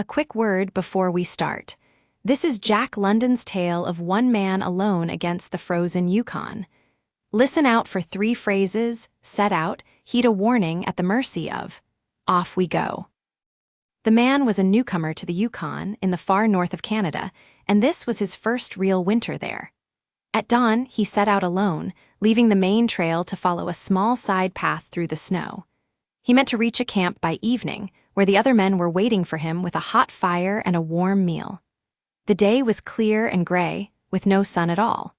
a quick word before we start. This is Jack London's tale of one man alone against the frozen Yukon. Listen out for 3 phrases: set out, heed a warning, at the mercy of. Off we go. The man was a newcomer to the Yukon in the far north of Canada, and this was his first real winter there. At dawn, he set out alone, leaving the main trail to follow a small side path through the snow. He meant to reach a camp by evening, where the other men were waiting for him with a hot fire and a warm meal. The day was clear and gray, with no sun at all.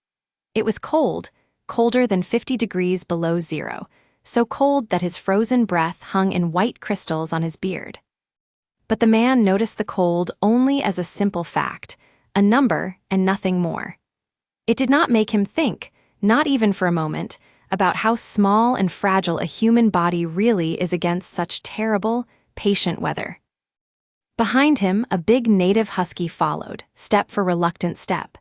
It was cold, colder than 50 degrees below zero, so cold that his frozen breath hung in white crystals on his beard. But the man noticed the cold only as a simple fact, a number and nothing more. It did not make him think, not even for a moment, about how small and fragile a human body really is against such terrible, patient weather. Behind him, a big native husky followed, step for reluctant step.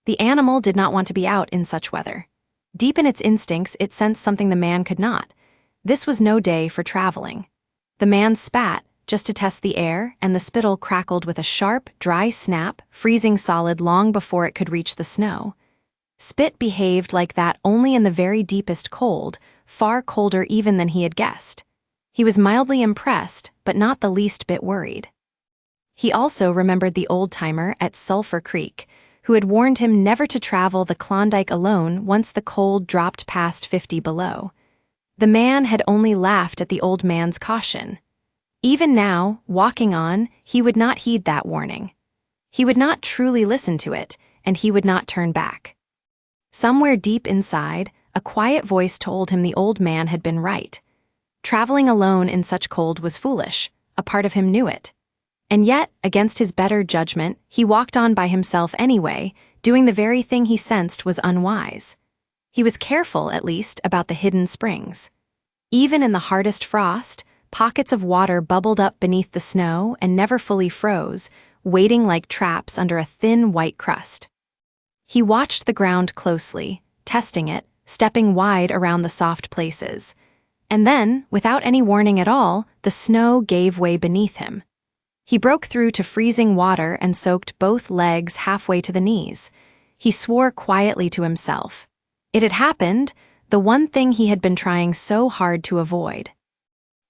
The animal did not want to be out in such weather. Deep in its instincts, it sensed something the man could not. This was no day for traveling. The man spat, just to test the air, and the spittle crackled with a sharp, dry snap, freezing solid long before it could reach the snow. Spit behaved like that only in the very deepest cold, far colder even than he had guessed. He was mildly impressed, but not the least bit worried. He also remembered the old-timer at Sulphur Creek, who had warned him never to travel the Klondike alone once the cold dropped past 50 below. The man had only laughed at the old man's caution. Even now, walking on, he would not heed that warning. He would not truly listen to it, and he would not turn back. Somewhere deep inside, a quiet voice told him the old man had been right. Traveling alone in such cold was foolish. A part of him knew it. And yet, against his better judgment, he walked on by himself anyway, doing the very thing he sensed was unwise. He was careful, at least, about the hidden springs. Even in the hardest frost, pockets of water bubbled up beneath the snow and never fully froze, waiting like traps under a thin white crust. He watched the ground closely, testing it, stepping wide around the soft places. And then, without any warning at all, the snow gave way beneath him. He broke through to freezing water and soaked both legs halfway to the knees. He swore quietly to himself. It had happened, the one thing he had been trying so hard to avoid.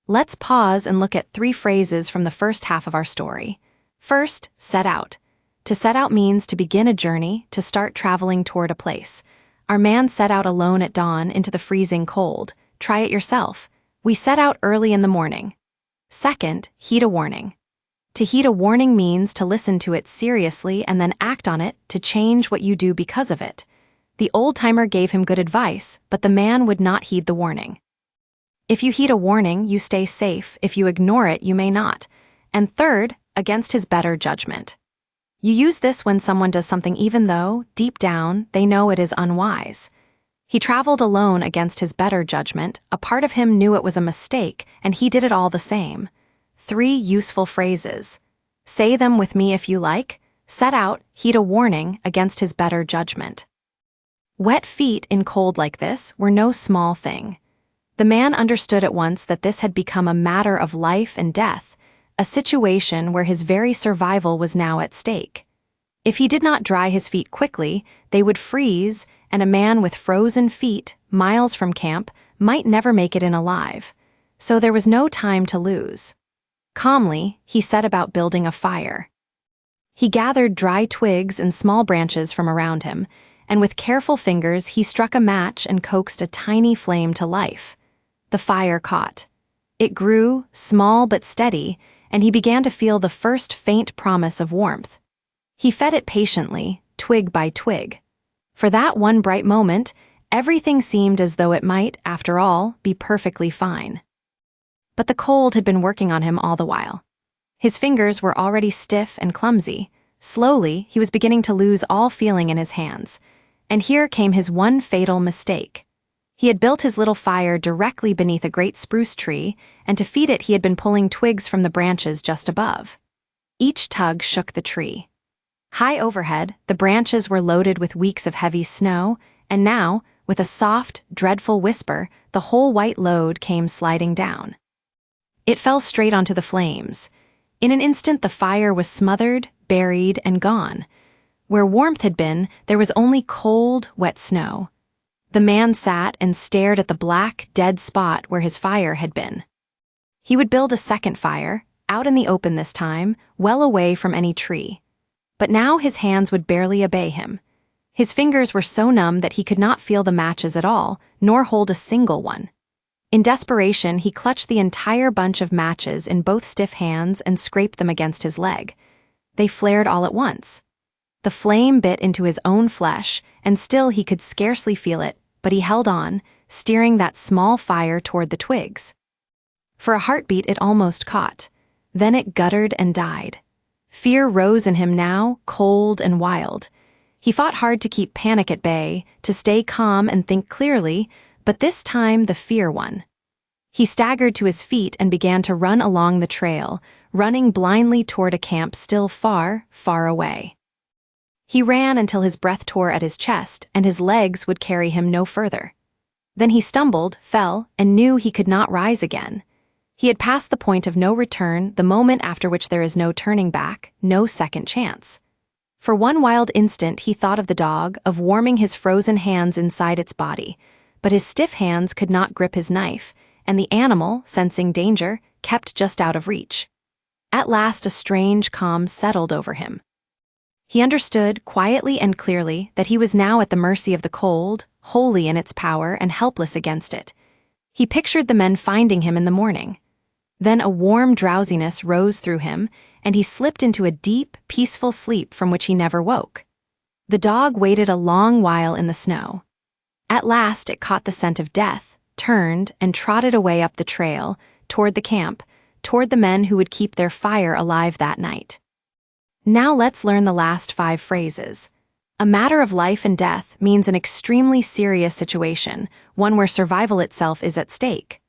Let's pause and look at 3 phrases from the first half of our story. First, set out. To set out means to begin a journey, to start traveling toward a place. Our man set out alone at dawn into the freezing cold. Try it yourself. We set out early in the morning. Second, heed a warning. To heed a warning means to listen to it seriously and then act on it to change what you do because of it. The old-timer gave him good advice, but the man would not heed the warning. If you heed a warning, you stay safe. If you ignore it, you may not. And third, against his better judgment. You use this when someone does something even though, deep down, they know it is unwise. He traveled alone against his better judgment. A part of him knew it was a mistake, and he did it all the same. 3 useful phrases. Say them with me if you like. Set out, heed a warning, against his better judgment. Wet feet in cold like this were no small thing. The man understood at once that this had become a matter of life and death, a situation where his very survival was now at stake. If he did not dry his feet quickly, they would freeze, and a man with frozen feet, miles from camp, might never make it in alive. So there was no time to lose. Calmly, he set about building a fire. He gathered dry twigs and small branches from around him, and with careful fingers he struck a match and coaxed a tiny flame to life. The fire caught. It grew, small but steady, and he began to feel the first faint promise of warmth. He fed it patiently, twig by twig. For that one bright moment, everything seemed as though it might, after all, be perfectly fine. But the cold had been working on him all the while. His fingers were already stiff and clumsy. Slowly, he was beginning to lose all feeling in his hands. And here came his one fatal mistake. He had built his little fire directly beneath a great spruce tree, and to feed it he had been pulling twigs from the branches just above. Each tug shook the tree. High overhead, the branches were loaded with weeks of heavy snow, and now, with a soft, dreadful whisper, the whole white load came sliding down. It fell straight onto the flames. In an instant, the fire was smothered, buried, and gone. Where warmth had been, there was only cold, wet snow. The man sat and stared at the black, dead spot where his fire had been. He would build a second fire, out in the open this time, well away from any tree. But now his hands would barely obey him. His fingers were so numb that he could not feel the matches at all, nor hold a single one. In desperation, he clutched the entire bunch of matches in both stiff hands and scraped them against his leg. They flared all at once. The flame bit into his own flesh, and still he could scarcely feel it, but he held on, steering that small fire toward the twigs. For a heartbeat, it almost caught. Then it guttered and died. Fear rose in him now, cold and wild. He fought hard to keep panic at bay, to stay calm and think clearly, but this time the fear won. He staggered to his feet and began to run along the trail, running blindly toward a camp still far, far away. He ran until his breath tore at his chest and his legs would carry him no further. Then he stumbled, fell, and knew he could not rise again. He had passed the point of no return, the moment after which there is no turning back, no second chance. For one wild instant he thought of the dog, of warming his frozen hands inside its body, but his stiff hands could not grip his knife, and the animal, sensing danger, kept just out of reach. At last a strange calm settled over him. He understood, quietly and clearly, that he was now at the mercy of the cold, wholly in its power and helpless against it. He pictured the men finding him in the morning. Then a warm drowsiness rose through him, and he slipped into a deep, peaceful sleep from which he never woke. The dog waited a long while in the snow. At last it caught the scent of death, turned, and trotted away up the trail, toward the camp, toward the men who would keep their fire alive that night. Now let's learn the last 5 phrases. A matter of life and death means an extremely serious situation, one where survival itself is at stake.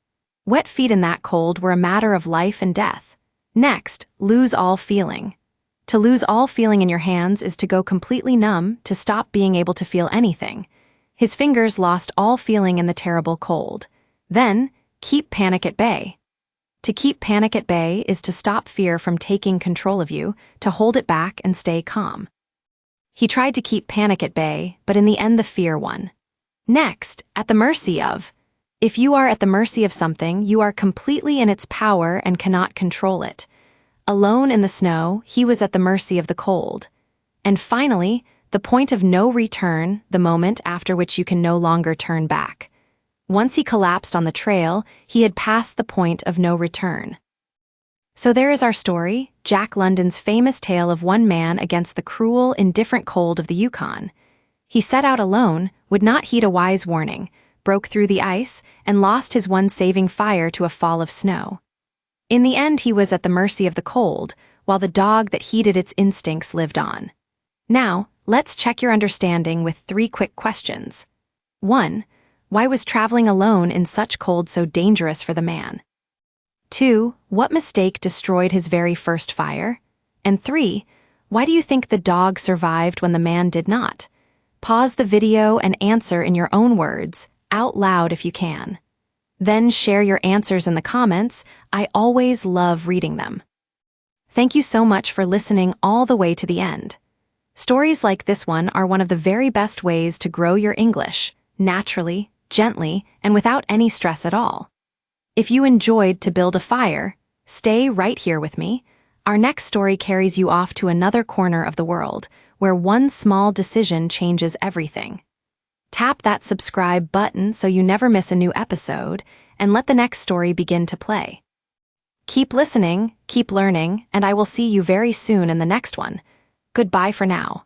Wet feet in that cold were a matter of life and death. Next, lose all feeling. To lose all feeling in your hands is to go completely numb, to stop being able to feel anything. His fingers lost all feeling in the terrible cold. Then, keep panic at bay. To keep panic at bay is to stop fear from taking control of you, to hold it back and stay calm. He tried to keep panic at bay, but in the end the fear won. Next, at the mercy of. If you are at the mercy of something, you are completely in its power and cannot control it. Alone in the snow, he was at the mercy of the cold. And finally, the point of no return, the moment after which you can no longer turn back. Once he collapsed on the trail, he had passed the point of no return. So there is our story, Jack London's famous tale of one man against the cruel, indifferent cold of the Yukon. He set out alone, would not heed a wise warning, broke through the ice, and lost his one saving fire to a fall of snow. In the end, he was at the mercy of the cold, while the dog that heeded its instincts lived on. Now, let's check your understanding with 3 quick questions. 1. Why was traveling alone in such cold so dangerous for the man? 2. What mistake destroyed his very first fire? And 3. Why do you think the dog survived when the man did not? Pause the video and answer in your own words, out loud if you can. Then share your answers in the comments. I always love reading them. Thank you so much for listening all the way to the end. Stories like this one are one of the very best ways to grow your English, naturally, gently, and without any stress at all. If you enjoyed To Build a Fire, stay right here with me. Our next story carries you off to another corner of the world, where one small decision changes everything. Tap that subscribe button so you never miss a new episode, and let the next story begin to play. Keep listening, keep learning, and I will see you very soon in the next one. Goodbye for now.